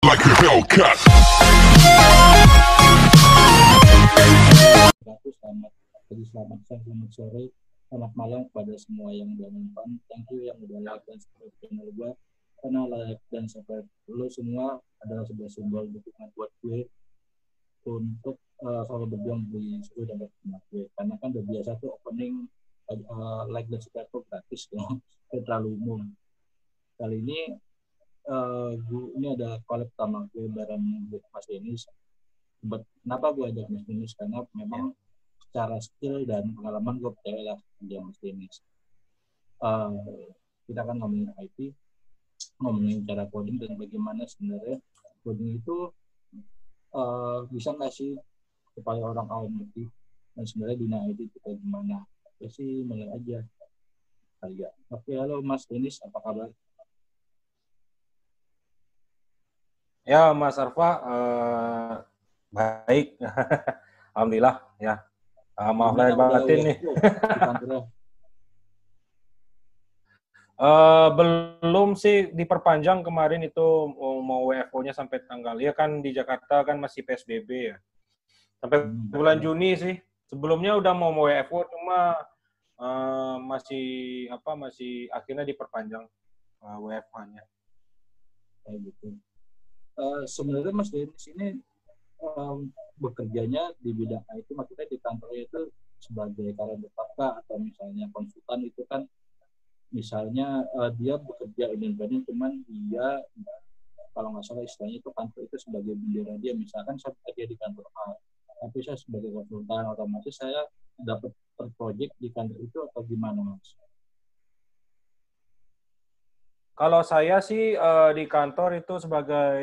like a Hellcat. Selamat pagi, selamat siang, selamat sore, selamat malam kepada semua yang udah nonton. Thank you yang udah like dan subscribe channel gue. Karena like dan subscribe lo semua adalah sebuah simbol dukungan buat gue untuk selalu berjuang di seluruh dan berteman gue. Karena kan udah biasa tuh opening like dan subscribe tuh gratis dong, terlalu umum. Kali ini ini ada collab pertama gue bareng Mas Denis. Kenapa gue ajak Mas Denis? Karena memang secara skill dan pengalaman gue percaya lah dia Mas Denis. Kita kan ngomongin IT, ngomongin cara coding dan bagaimana sebenarnya coding itu bisa nggak sih supaya orang awam ngerti dan sebenarnya dunia IT kita gimana. Ya sih mulai aja kali ya. Oke, halo Mas Denis, apa kabar? Ya, Mas Arfa, baik. Alhamdulillah, ya. Maaf lahir batin nih. Belum sih diperpanjang kemarin itu mau WFO-nya sampai tanggal. Ya kan di Jakarta kan masih PSBB ya. Sampai bulan Juni sih. Sebelumnya udah mau WFO cuma masih akhirnya diperpanjang WFH-nya. Kayak gitu. Sebenarnya Mas Denis ini bekerjanya di bidang IT, maksudnya di kantornya itu sebagai karyawan tetap atau misalnya konsultan itu kan misalnya dia bekerja independen, cuman dia kalau nggak salah istilahnya itu kantor itu sebagai bendera dia. Misalkan saya bekerja di kantor A, tapi saya sebagai konsultan otomatis saya dapat per project di kantor itu atau gimana Mas? Kalau saya sih di kantor itu sebagai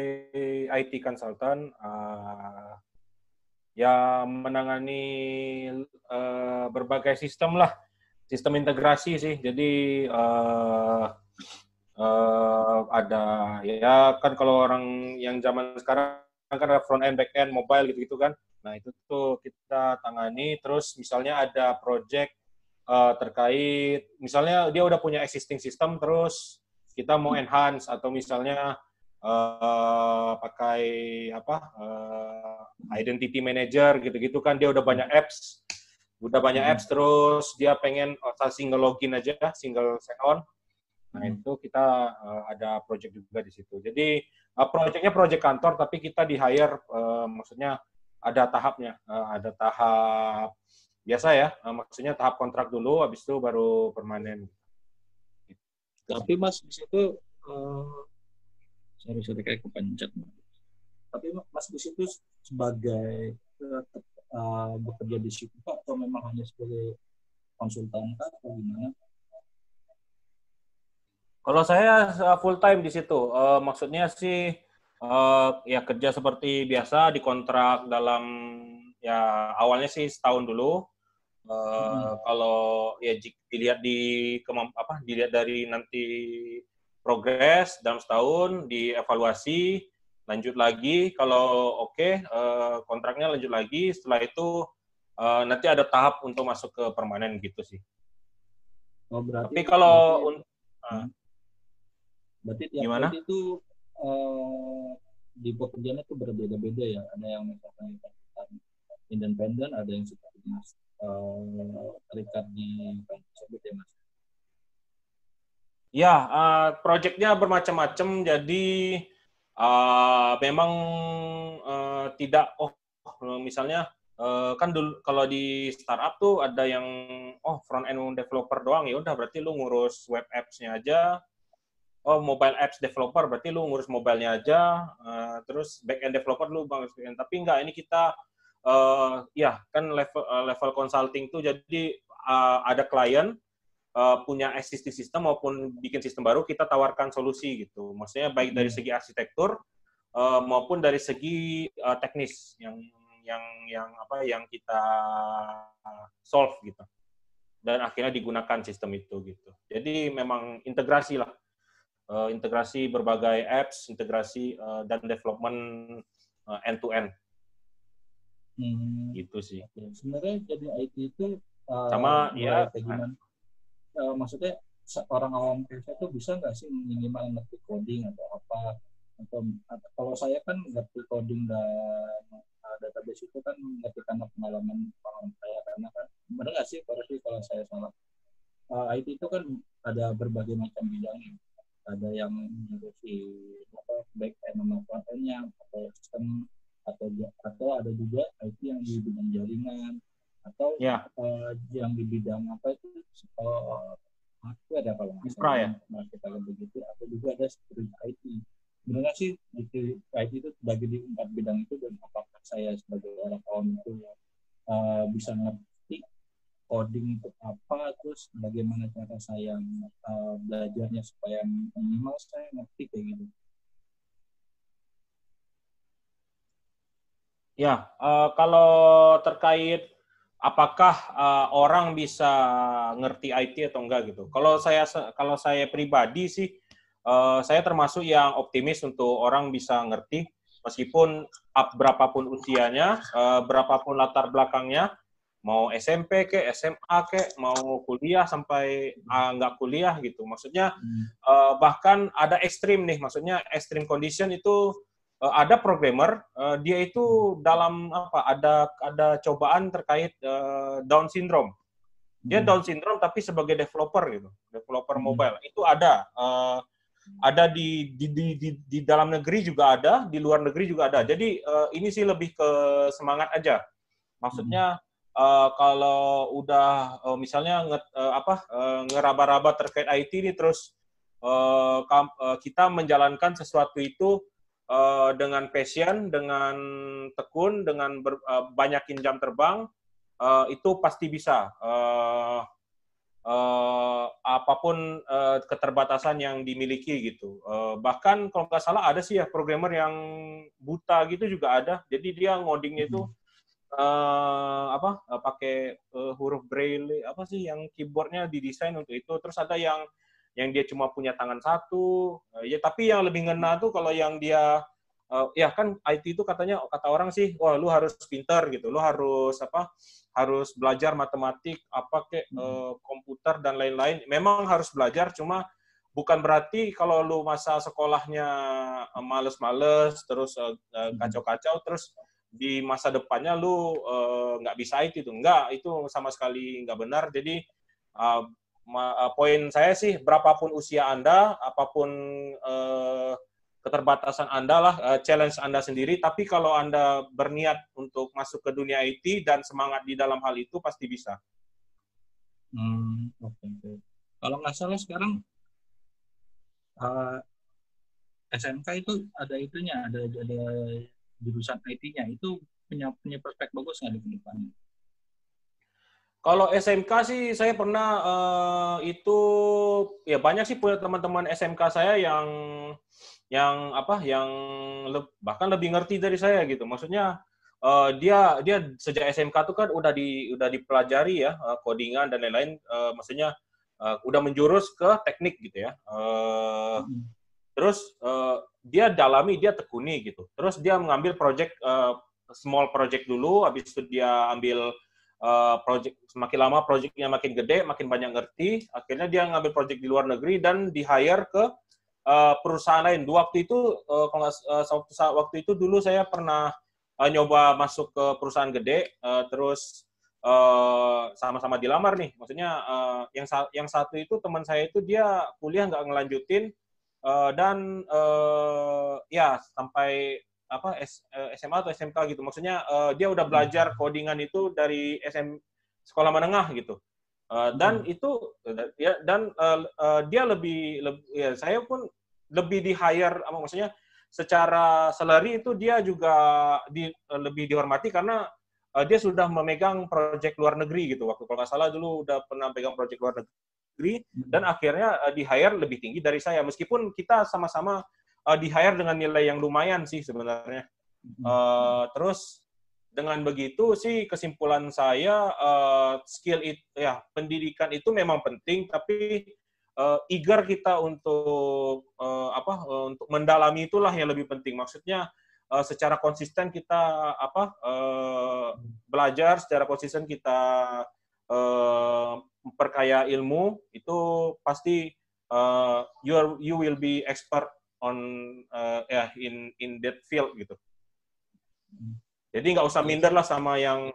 IT consultant, ya menangani berbagai sistem lah, sistem integrasi sih. Jadi ada ya kan kalau orang yang zaman sekarang kan ada front end, back end, mobile gitu-gitu kan. Nah itu tuh kita tangani. Terus misalnya ada project terkait, misalnya dia udah punya existing system terus kita mau enhance atau misalnya pakai identity manager gitu-gitu kan, dia udah banyak apps terus dia pengen single login aja, single sign on. Nah itu kita ada project juga di situ. Jadi projectnya project kantor tapi kita di hire, maksudnya ada tahapnya, ada tahap biasa ya, maksudnya tahap kontrak dulu, habis itu baru permanen. Tapi Mas di situ sorry kayak kepencet. Tapi Mas di situ sebagai bekerja di situ atau memang hanya sebagai konsultan atau gimana? Kalau saya full time di situ, maksudnya sih ya kerja seperti biasa, dikontrak dalam ya awalnya sih setahun dulu. Kalau ya dilihat dilihat dari nanti progres dalam setahun, dievaluasi, lanjut lagi. Kalau oke, kontraknya lanjut lagi. Setelah itu nanti ada tahap untuk masuk ke permanen gitu sih. Oh, tapi kalau berarti tiap gimana? Itu di pekerjaannya itu berbeda-beda ya. Ada yang misalkan independen, ada yang seperti terikat di tersebut ya Mas. Ya, proyeknya bermacam-macam. Jadi memang tidak misalnya kan dulu kalau di startup tuh ada yang front end developer doang, ya udah berarti lu ngurus web apps-nya aja. Mobile apps developer berarti lu ngurus mobile-nya aja, terus back end developer lu bang. Tapi enggak, ini kita ya kan level consulting tuh, jadi ada klien punya existing system maupun bikin sistem baru, kita tawarkan solusi gitu. Maksudnya baik dari segi arsitektur maupun dari segi teknis yang kita solve gitu. Dan akhirnya digunakan sistem itu gitu. Jadi memang integrasi lah. Integrasi berbagai apps, integrasi dan development end to end. Gitu sih. Sebenarnya jadi IT itu sama ya kayak gimana? Maksudnya orang awam biasa itu bisa nggak sih minimal ngerti coding atau apa atau kalau saya kan ngerti coding dan database itu kan ngerti karena pengalaman saya, karena kan benar nggak sih koreksi kalau saya salah. IT itu kan ada berbagai macam bidang, ada yang mengurusi back end sama front end-nya atau sistem, atau ada juga IT yang di bidang jaringan, atau yang di bidang apa itu hardware ya kalau nggak salah, nah kita lihat begitu, atau juga ada security IT. Benar sih IT itu bagi di 4 bidang itu, dan apakah saya sebagai orang awam itu bisa ngerti coding itu apa, terus bagaimana cara saya belajarnya supaya minimal saya ngerti kayak gitu. Ya, kalau terkait apakah orang bisa ngerti IT atau enggak gitu. Kalau saya pribadi sih, saya termasuk yang optimis untuk orang bisa ngerti, meskipun berapapun usianya, berapapun latar belakangnya, mau SMP ke, SMA ke, mau kuliah sampai nggak kuliah gitu. Maksudnya bahkan ada ekstrim nih, maksudnya ekstrim condition itu. Ada programmer, dia itu dalam ada cobaan terkait Down syndrome. Dia Down syndrome tapi sebagai developer gitu, developer mobile. Itu ada di dalam negeri juga ada, di luar negeri juga ada. Jadi ini sih lebih ke semangat aja. Maksudnya kalau udah misalnya ngeraba-raba terkait IT ini, terus kita menjalankan sesuatu itu dengan passion, dengan tekun, dengan banyakin jam terbang, itu pasti bisa. Apapun keterbatasan yang dimiliki gitu. Bahkan kalau nggak salah ada sih ya programmer yang buta gitu juga ada. Jadi dia ngodingnya itu pakai huruf braille, apa sih yang keyboardnya didesain untuk itu. Terus ada yang dia cuma punya tangan satu, ya tapi yang lebih ngena tuh kalau yang dia ya kan IT itu katanya, kata orang sih, wah lu harus pintar gitu, lu harus harus belajar matematik, komputer dan lain-lain. Memang harus belajar, cuma bukan berarti kalau lu masa sekolahnya males-males, terus kacau-kacau, terus di masa depannya lu nggak bisa IT itu. Enggak, itu sama sekali nggak benar. Jadi poin saya sih, berapapun usia Anda, apapun keterbatasan Anda lah, challenge Anda sendiri, tapi kalau Anda berniat untuk masuk ke dunia IT dan semangat di dalam hal itu, pasti bisa. Okay. Kalau nggak salah sekarang SMK itu ada itunya, ada jurusan IT-nya, itu punya prospek bagus nggak di depannya? Kalau SMK sih saya pernah itu ya banyak sih punya teman-teman SMK saya yang bahkan lebih ngerti dari saya gitu. Maksudnya dia sejak SMK tuh kan udah dipelajari ya codingan dan lain-lain. Maksudnya udah menjurus ke teknik gitu ya. Terus dia dalami, dia tekuni gitu. Terus dia mengambil small project dulu, habis itu dia ambil project, semakin lama projectnya makin gede, makin banyak ngerti, akhirnya dia ngambil project di luar negeri dan di-hire ke perusahaan lain. Waktu itu dulu saya pernah nyoba masuk ke perusahaan gede, terus sama-sama dilamar nih. Maksudnya yang satu itu teman saya itu dia kuliah nggak ngelanjutin, dan ya sampai SMA atau SMK gitu. Maksudnya dia udah belajar codingan itu dari sekolah menengah gitu. Dan itu ya, dan dia lebih ya, saya pun lebih di-hire, maksudnya secara salary itu dia juga lebih dihormati karena dia sudah memegang proyek luar negeri gitu. Waktu kalau nggak salah dulu udah pernah pegang proyek luar negeri, dan akhirnya di-hire lebih tinggi dari saya, meskipun kita sama-sama di-hire dengan nilai yang lumayan sih sebenarnya. Terus dengan begitu sih kesimpulan saya, skill itu ya, pendidikan itu memang penting, tapi eager kita untuk untuk mendalami itulah yang lebih penting. Maksudnya secara konsisten kita belajar, secara konsisten kita memperkaya ilmu, itu pasti you will be expert on in that field gitu. Jadi nggak usah minder lah sama yang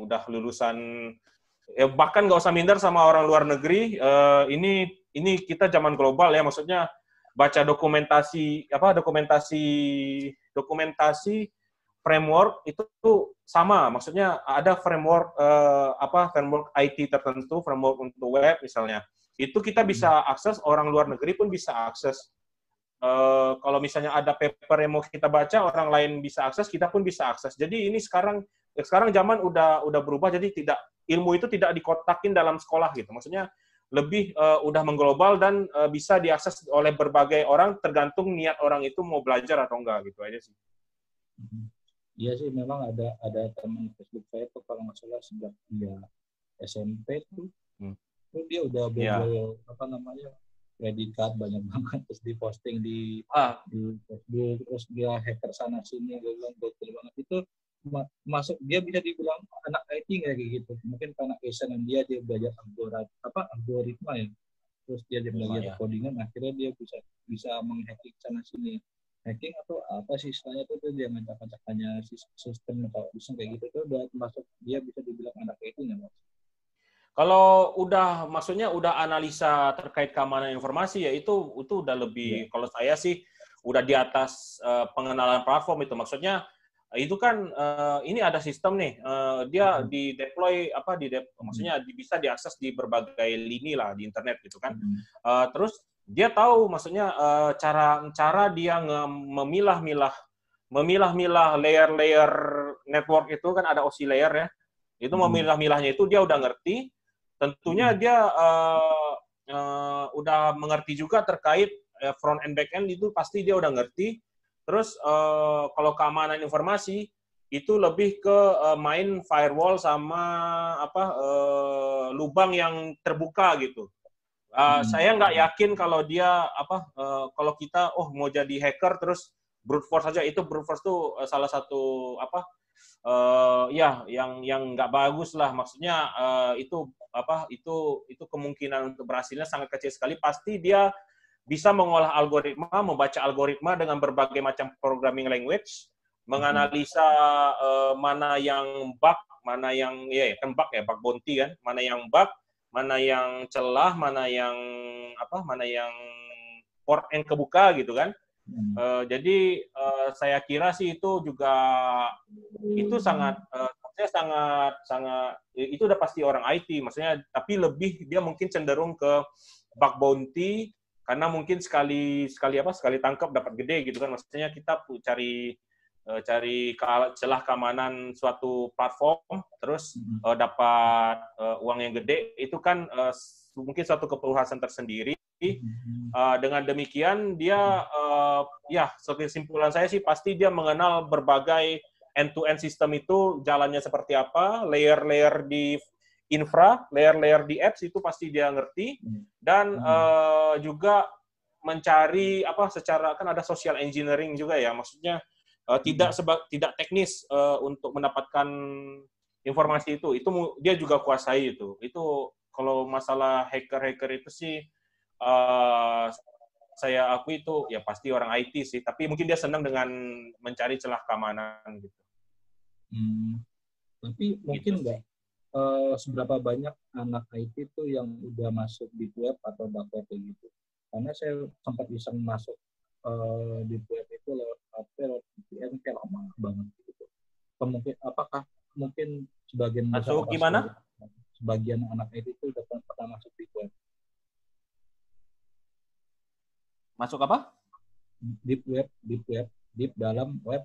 udah lulusan, bahkan nggak usah minder sama orang luar negeri. Ini kita zaman global ya, maksudnya baca dokumentasi framework itu sama, maksudnya ada framework framework IT tertentu, framework untuk web misalnya, itu kita bisa akses, orang luar negeri pun bisa akses. Kalau misalnya ada paper yang mau kita baca, orang lain bisa akses, kita pun bisa akses. Jadi ini sekarang zaman udah berubah, jadi ilmu itu tidak dikotakin dalam sekolah gitu. Maksudnya lebih udah mengglobal dan bisa diakses oleh berbagai orang, tergantung niat orang itu mau belajar atau enggak gitu aja sih. Iya sih, memang ada teman Facebook saya tuh kalau nggak salah sejak dia SMP tuh, dia udah belajar predikat banyak banget, terus diposting di Facebook, terus dia hacker sana sini, dia bilang gokil banget. Itu masuk, dia bisa dibilang anak IT kayak gitu, mungkin karena passion dia belajar algoritma ya, terus dia belajar codingan, akhirnya dia bisa menghacking sana sini. Hacking atau apa sih istilahnya tuh, dia ngacak-ngacakannya sistem atau bisa kayak gitu, tuh udah masuk, dia bisa dibilang anak IT nggak Mas? Kalau maksudnya udah analisa terkait keamanan informasi ya itu udah lebih, kalau saya sih udah di atas pengenalan platform itu. Maksudnya itu kan ini ada sistem nih, dia di deploy maksudnya bisa diakses di berbagai lini lah di internet gitu kan. Terus dia tahu maksudnya cara dia memilah-milah layer-layer network itu kan, ada OSI layer ya. Itu memilah-milahnya itu dia udah ngerti. Tentunya dia udah mengerti juga terkait front and back end, itu pasti dia udah ngerti. Terus kalau keamanan informasi itu lebih ke main firewall sama lubang yang terbuka gitu. Saya nggak yakin kalau dia kalau kita mau jadi hacker terus brute force saja. Itu brute force tuh salah satu yang nggak bagus lah. Maksudnya itu kemungkinan untuk berhasilnya sangat kecil sekali. Pasti dia bisa mengolah algoritma, membaca algoritma dengan berbagai macam programming language, menganalisa mana yang bug, mana yang bug bounty kan, mana yang bug, mana yang celah, mana yang port yang kebuka gitu kan. Jadi saya kira sih itu juga itu sangat itu udah pasti orang IT, maksudnya, tapi lebih dia mungkin cenderung ke bug bounty, karena mungkin sekali tangkap dapat gede gitu kan. Maksudnya kita cari celah keamanan suatu platform terus dapat uang yang gede, itu kan mungkin suatu kepuasan tersendiri. Dengan demikian dia kesimpulan saya sih pasti dia mengenal berbagai end-to-end sistem itu jalannya seperti apa, layer-layer di infra, layer-layer di apps itu pasti dia ngerti, dan juga mencari secara, kan ada social engineering juga ya, maksudnya tidak teknis untuk mendapatkan informasi itu dia juga kuasai itu. Itu kalau masalah hacker itu sih saya akui itu ya pasti orang IT sih, tapi mungkin dia senang dengan mencari celah keamanan gitu. Tapi mungkin nggak seberapa banyak anak IT itu yang udah masuk di web atau dark web gitu. Karena saya sempat iseng masuk di web itu lewat VPN, kayak lama banget gitu. Apakah mungkin sebagian masuk gimana? Sebagian anak IT itu udah pernah masuk di web. Masuk apa? Deep dalam web.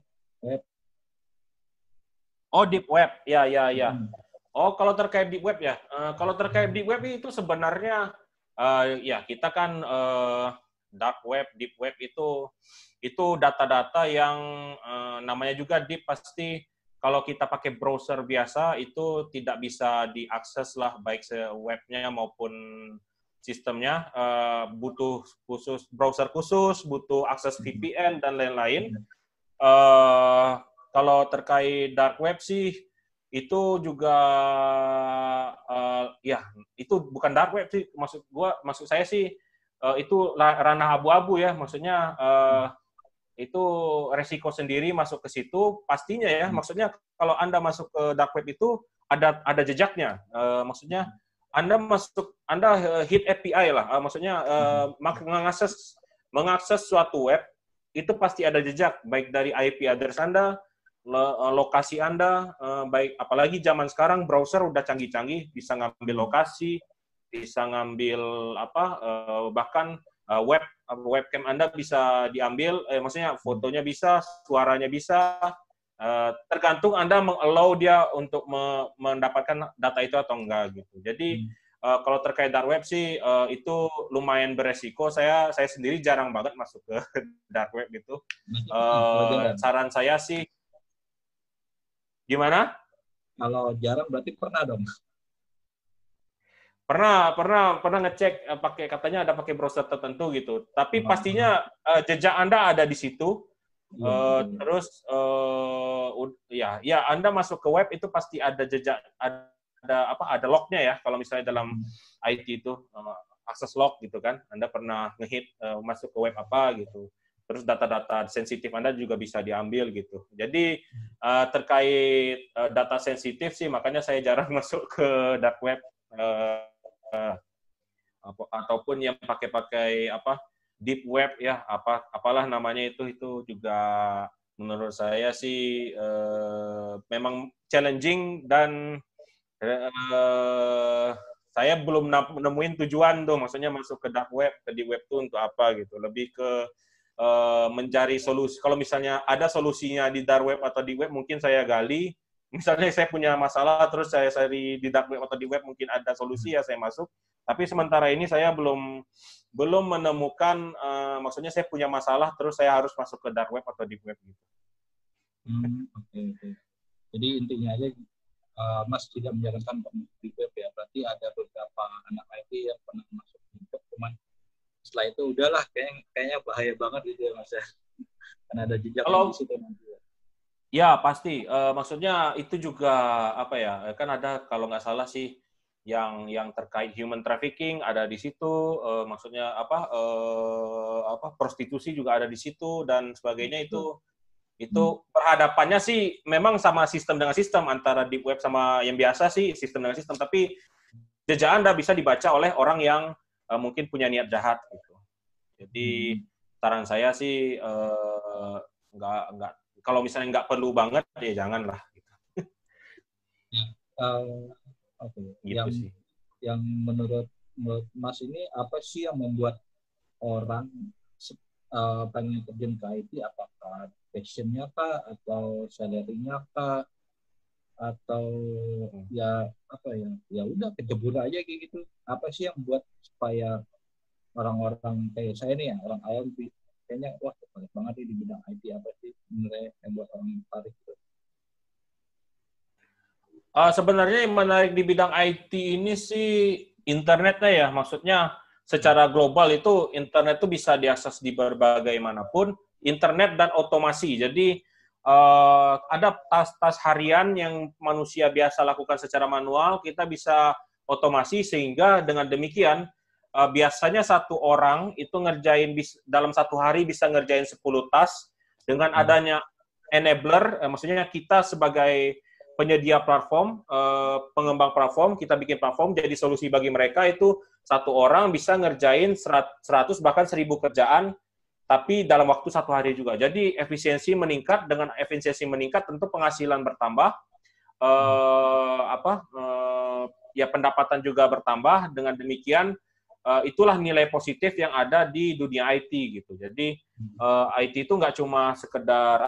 Oh, deep web, ya. Oh, kalau terkait deep web ya, kalau terkait deep web itu sebenarnya ya kita kan dark web, deep web itu data-data yang namanya juga deep, pasti kalau kita pakai browser biasa itu tidak bisa diakses lah, baik webnya maupun sistemnya, butuh browser khusus, butuh akses VPN dan lain-lain. Kalau terkait dark web sih itu juga itu bukan dark web sih, maksud saya sih itu ranah abu-abu ya, maksudnya itu resiko sendiri masuk ke situ pastinya ya, maksudnya kalau Anda masuk ke dark web itu ada jejaknya, maksudnya Anda hit API lah, maksudnya mengakses suatu web itu pasti ada jejak, baik dari IP address Anda, lokasi Anda, baik apalagi zaman sekarang browser udah canggih-canggih, bisa ngambil lokasi, bisa ngambil bahkan webcam Anda bisa diambil, maksudnya fotonya bisa, suaranya bisa, tergantung Anda meng-allow dia untuk mendapatkan data itu atau enggak gitu. Jadi kalau terkait dark web sih itu lumayan beresiko. Saya sendiri jarang banget masuk ke dark web gitu. Saran saya sih gimana? Kalau jarang berarti pernah dong. Pernah ngecek katanya ada pakai browser tertentu gitu. Tapi pastinya jejak Anda ada di situ. Terus ya Anda masuk ke web itu pasti ada jejak, ada lognya ya. Kalau misalnya dalam IT itu akses log gitu kan. Anda pernah ngehit masuk ke web apa gitu. Terus data-data sensitif Anda juga bisa diambil gitu. Jadi terkait data sensitif sih makanya saya jarang masuk ke dark web. Ataupun yang pakai deep web ya, apalah namanya itu juga menurut saya sih memang challenging, dan saya belum nemuin tujuan tuh, maksudnya masuk ke dark web, ke deep web tuh untuk apa gitu, lebih ke mencari solusi. Kalau misalnya ada solusinya di dark web atau di web, mungkin saya gali. Misalnya saya punya masalah, terus saya cari di dark web atau di web, mungkin ada solusi ya saya masuk. Tapi sementara ini saya belum menemukan, maksudnya saya punya masalah, terus saya harus masuk ke dark web atau deep web gitu. Oke. Jadi intinya aja, Mas tidak menyarankan deep web ya. Berarti ada beberapa anak IT yang pernah masuk deep web, cuman setelah itu udahlah, kayaknya bahaya banget gitu ya Mas ya. Karena ada jejak di situ nanti. Ya pasti, maksudnya itu juga kan ada kalau nggak salah sih yang terkait human trafficking ada di situ, maksudnya prostitusi juga ada di situ dan sebagainya. Itu perhadapannya sih memang sama sistem dengan sistem, antara deep web sama yang biasa sih sistem dengan sistem, tapi jejak Anda bisa dibaca oleh orang yang mungkin punya niat jahat gitu. Jadi saran saya sih nggak kalau misalnya nggak perlu banget ya janganlah gitu. Gitu sih. Yang menurut Mas ini apa sih yang membuat orang pengen terjun ke IT? Apakah passion-nya kah, atau salary-nya kah, atau ya udah kecebur aja kayak gitu? Apa sih yang buat supaya orang-orang kayak saya nih ya, orang awam kayaknya wah tertarik banget nih di bidang IT? Apa sih sebenarnya yang buat orang tertarik gitu? Sebenarnya yang menarik di bidang IT ini sih internetnya ya, maksudnya secara global itu internet itu bisa diakses di berbagai manapun, internet dan otomasi. Jadi ada tas-tas harian yang manusia biasa lakukan secara manual, kita bisa otomasi, sehingga dengan demikian biasanya satu orang itu ngerjain dalam satu hari bisa ngerjain 10 tas. Dengan adanya enabler, maksudnya kita sebagai penyedia platform, pengembang platform, kita bikin platform jadi solusi bagi mereka, itu satu orang bisa ngerjain 100 bahkan 1000 kerjaan, tapi dalam waktu satu hari juga. Jadi efisiensi meningkat, dengan efisiensi meningkat tentu penghasilan bertambah, ya pendapatan juga bertambah. Dengan demikian itulah nilai positif yang ada di dunia IT gitu. Jadi IT itu nggak cuma sekedar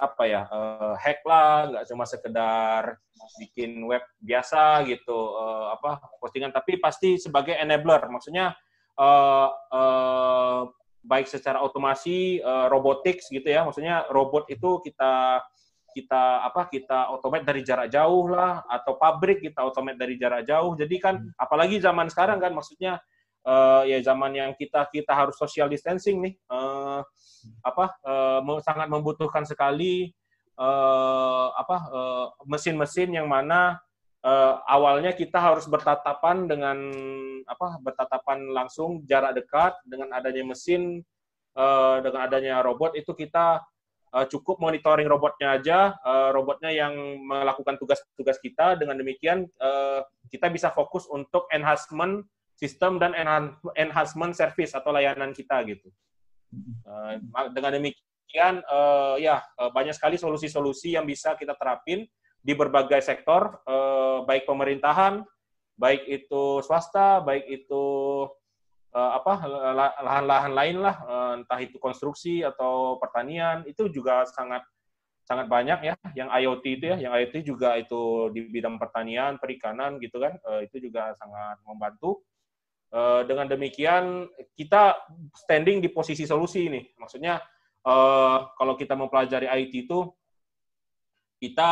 hack lah, nggak cuma sekedar bikin web biasa gitu, postingan, tapi pasti sebagai enabler, maksudnya baik secara otomasi, robotics gitu ya, maksudnya robot itu kita automate dari jarak jauh lah, atau pabrik kita automate dari jarak jauh. Jadi kan apalagi zaman sekarang kan, maksudnya ya zaman yang kita harus social distancing nih, sangat membutuhkan sekali mesin-mesin yang mana awalnya kita harus bertatapan langsung jarak dekat. Dengan adanya mesin, dengan adanya robot, itu kita cukup monitoring robotnya aja, robotnya yang melakukan tugas-tugas kita. Dengan demikian kita bisa fokus untuk enhancement sistem dan enhancement service atau layanan kita gitu. Dengan demikian banyak sekali solusi-solusi yang bisa kita terapin di berbagai sektor, baik pemerintahan, baik itu swasta, baik itu lahan-lahan lain lah, entah itu konstruksi atau pertanian, itu juga sangat banyak ya. Yang IoT itu ya, yang IoT juga itu di bidang pertanian, perikanan gitu kan, itu juga sangat membantu. Dengan demikian kita standing di posisi solusi ini. Maksudnya kalau kita mempelajari IT itu kita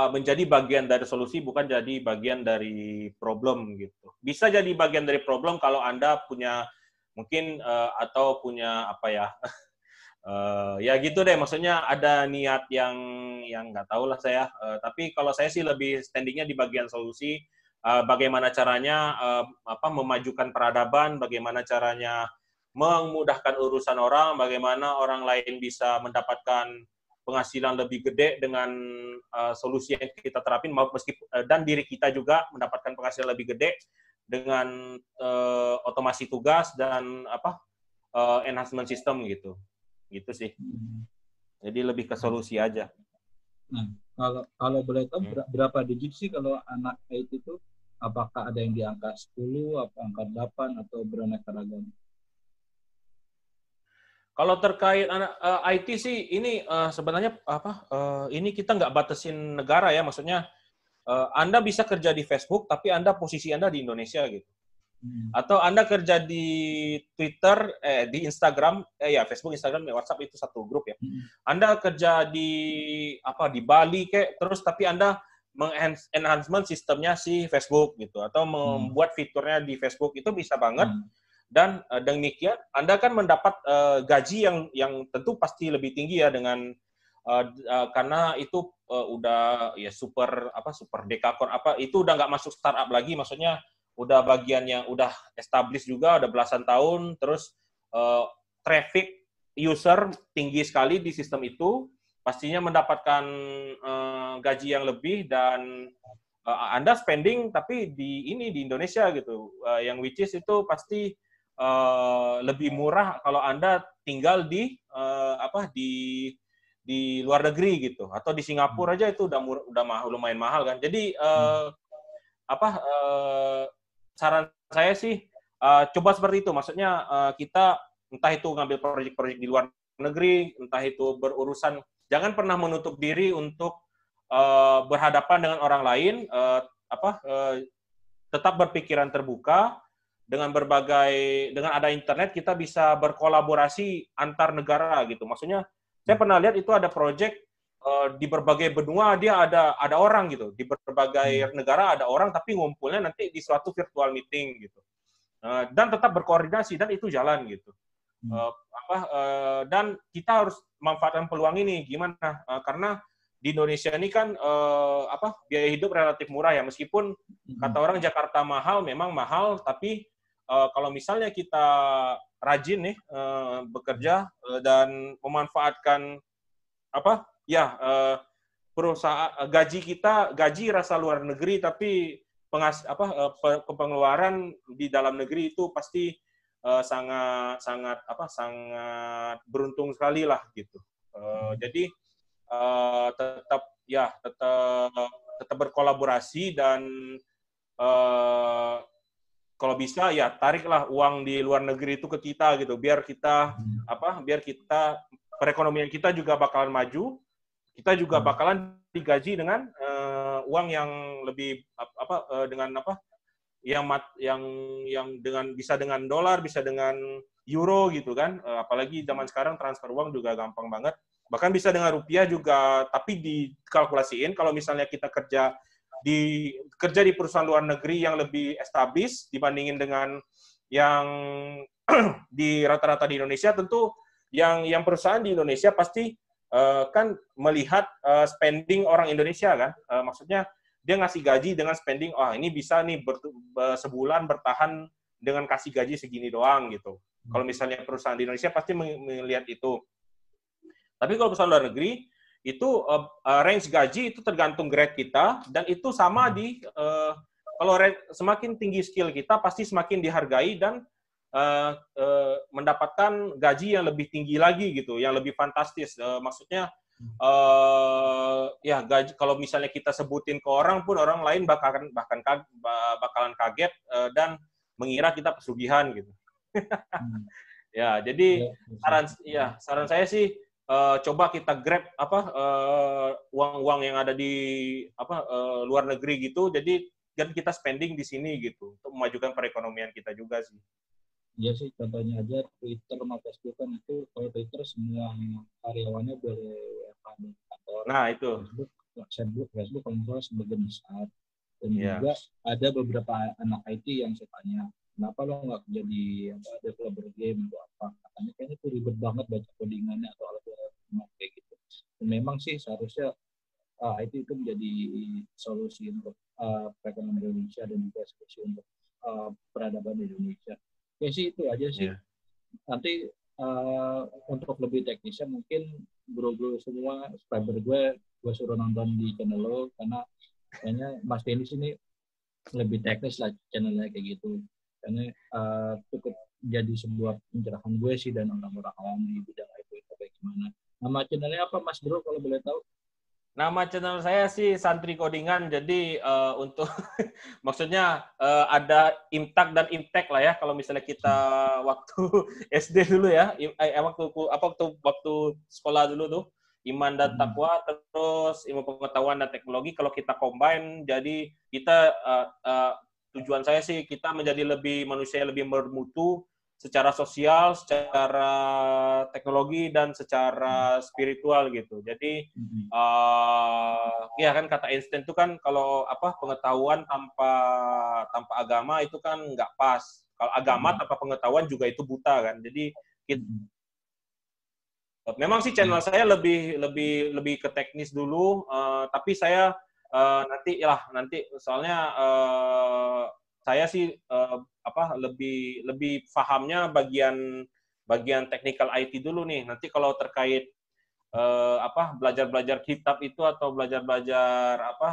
menjadi bagian dari solusi, bukan jadi bagian dari problem gitu. Bisa jadi bagian dari problem kalau Anda punya mungkin atau punya apa ya, ya gitu deh. Maksudnya ada niat yang nggak tahu lah saya. Tapi kalau saya sih lebih standingnya di bagian solusi. Bagaimana caranya memajukan peradaban, bagaimana caranya memudahkan urusan orang, bagaimana orang lain bisa mendapatkan penghasilan lebih gede dengan solusi yang kita terapin, dan diri kita juga mendapatkan penghasilan lebih gede dengan otomasi tugas dan enhancement system gitu sih. Jadi lebih ke solusi aja. Nah, kalau boleh tahu berapa digit sih kalau anak IT itu? Apakah ada yang di angka 10, angka 8, atau beraneka ragam? Kalau terkait anak IT sih, ini sebenarnya ini kita nggak batasin negara ya, maksudnya Anda bisa kerja di Facebook, tapi posisi Anda di Indonesia gitu. Atau Anda kerja di Twitter, di Instagram, Facebook, Instagram, WhatsApp itu satu grup ya. Anda kerja di Bali kayak, terus tapi Anda enhancement sistemnya si Facebook gitu, atau membuat fiturnya di Facebook, itu bisa banget. Dan demikian Anda kan mendapat gaji yang tentu pasti lebih tinggi ya, dengan karena itu udah ya super dekakon itu udah nggak masuk startup lagi, maksudnya udah bagian yang udah established juga, udah belasan tahun, terus traffic user tinggi sekali di sistem itu, pastinya mendapatkan gaji yang lebih, dan Anda spending tapi di Indonesia gitu, yang which is itu pasti lebih murah kalau Anda tinggal di luar negeri gitu, atau di Singapura aja itu udah lumayan mahal kan. Jadi saran saya sih coba seperti itu, maksudnya kita entah itu ngambil proyek-proyek di luar negeri, entah itu berurusan, jangan pernah menutup diri untuk berhadapan dengan orang lain, tetap berpikiran terbuka. Dengan ada internet, kita bisa berkolaborasi antar negara gitu. Maksudnya saya pernah lihat itu ada proyek di berbagai benua, dia ada orang gitu, di berbagai negara ada orang, tapi ngumpulnya nanti di suatu virtual meeting gitu, dan tetap berkoordinasi, dan itu jalan gitu. Dan kita harus manfaatkan peluang ini. Gimana? Karena di Indonesia ini kan biaya hidup relatif murah ya, meskipun kata orang Jakarta mahal, memang mahal, tapi kalau misalnya kita rajin nih bekerja dan memanfaatkan perusahaan, gaji rasa luar negeri, tapi pengeluaran di dalam negeri itu pasti sangat beruntung sekali lah gitu. Jadi tetap berkolaborasi, dan kalau bisa ya tariklah uang di luar negeri itu ke kita gitu, biar kita perekonomian kita juga bakalan maju, kita juga bakalan digaji dengan uang yang lebih yang bisa dengan dolar, bisa dengan euro gitu kan. Apalagi zaman sekarang transfer uang juga gampang banget. Bahkan bisa dengan rupiah juga, tapi dikalkulasiin kalau misalnya kita kerja di perusahaan luar negeri yang lebih established dibandingin dengan yang di rata-rata di Indonesia, tentu yang perusahaan di Indonesia pasti kan melihat spending orang Indonesia kan. Maksudnya dia ngasih gaji dengan spending, ini bisa nih sebulan bertahan dengan kasih gaji segini doang gitu. Kalau misalnya perusahaan di Indonesia pasti melihat itu. Tapi kalau perusahaan luar negeri itu range gaji itu tergantung grade kita, dan itu sama kalau semakin tinggi skill kita pasti semakin dihargai dan mendapatkan gaji yang lebih tinggi lagi gitu, yang lebih fantastis. Maksudnya ya gaji, kalau misalnya kita sebutin ke orang pun orang lain bakalan kaget dan mengira kita pesugihan gitu. Ya, jadi saran saya sih coba kita grab uang-uang yang ada di luar negeri gitu, jadi dan kita spending di sini gitu untuk memajukan perekonomian kita juga sih. Iya sih, contohnya aja Twitter sama Facebook kan itu, kalau Twitter semua karyawannya boleh WFH di kantor. Nah, itu. Facebook kalau misalnya sebagian besar. Dan juga ada beberapa anak IT yang saya tanya, kenapa lo nggak jadi developer game atau apa? Katanya kayaknya itu ribet banget baca codingannya atau alat kayak gitu. Dan memang sih seharusnya IT itu menjadi solusi untuk perekonomian Indonesia dan juga solusi untuk peradaban Indonesia. Ya sih itu aja sih. Nanti untuk lebih teknisnya mungkin bro-bro semua subscriber gue suruh nonton di channel lo, karena kayaknya Mas Dennis ini lebih teknis lah channelnya kayak gitu. Karena cukup jadi sebuah pencerahan gue sih dan orang-orang awam di bidang IT itu kayak gimana. Nama channelnya apa Mas Bro kalau boleh tahu? Nama channel saya sih Santri Codingan. Jadi untuk maksudnya ada Imtak dan Imtek lah ya. Kalau misalnya kita waktu SD dulu ya, waktu sekolah dulu tuh, iman dan takwa, terus ilmu pengetahuan dan teknologi. Kalau kita combine, jadi kita tujuan saya sih kita menjadi manusia lebih bermutu secara sosial, secara teknologi, dan secara spiritual gitu. Jadi ya kan kata Einstein itu kan kalau pengetahuan tanpa agama itu kan nggak pas. Kalau agama tanpa pengetahuan juga itu buta kan. Jadi memang sih channel saya lebih ke teknis dulu, tapi saya nanti soalnya saya sih lebih pahamnya bagian technical IT dulu nih. Nanti kalau terkait belajar kitab itu atau belajar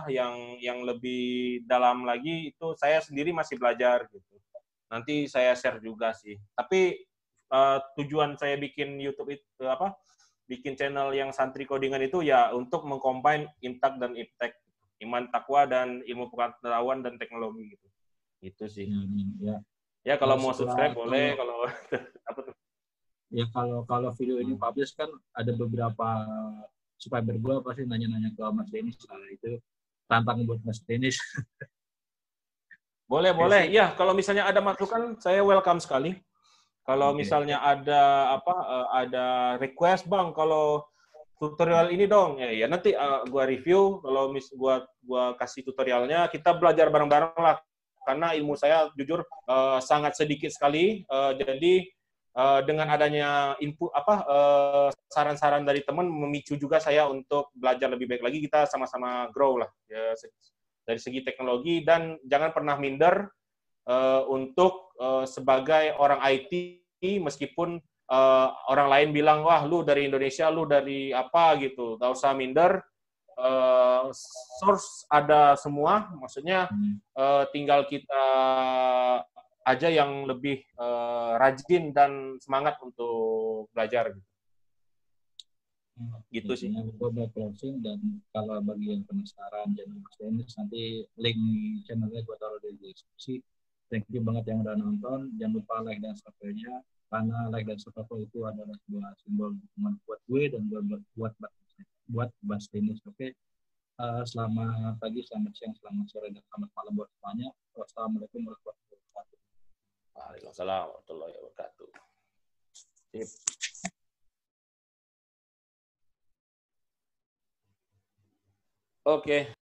yang lebih dalam lagi, itu saya sendiri masih belajar gitu. Nanti saya share juga sih. Tapi tujuan saya bikin YouTube itu bikin channel yang Santri Codingan itu ya untuk mengcombine Imtak dan Iptek, iman takwa dan ilmu pengetahuan dan teknologi gitu. Itu sih. Ya kalau mau subscribe boleh, kalau apa tuh? Ya kalau video ini publish kan ada beberapa subscriber gue pasti nanya-nanya ke Mas Dennis, itu tantang buat Mas Dennis. Boleh. Ya, kalau misalnya ada masukan saya welcome sekali. Kalau misalnya ada request, Bang, kalau tutorial ini dong, ya nanti gua review. Kalau gua kasih tutorialnya, kita belajar bareng-bareng lah. Karena ilmu saya jujur sangat sedikit sekali. Jadi dengan adanya input saran-saran dari teman memicu juga saya untuk belajar lebih baik lagi. Kita sama-sama grow lah ya, dari segi teknologi, dan jangan pernah minder untuk sebagai orang IT, meskipun orang lain bilang, wah lu dari Indonesia, lu dari apa gitu, gak usah minder. Source ada semua, maksudnya tinggal kita aja yang lebih rajin dan semangat untuk belajar gitu sih. Gue buat closing, dan kalau bagi yang penasaran jangan Mas Dennis, nanti link channelnya gue taruh di deskripsi. Thank you banget yang udah nonton. Jangan lupa like dan subscribe-nya, karena like dan subscribe itu adalah sebuah simbol dukungan buat gue dan buat Mas Dennis. Oke. Selamat pagi, selamat siang, selamat sore, dan selamat malam buat semuanya. Wassalamualaikum warahmatullahi wabarakatuh. Waalaikumsalam warahmatullahi wabarakatuh. Sip. Oke.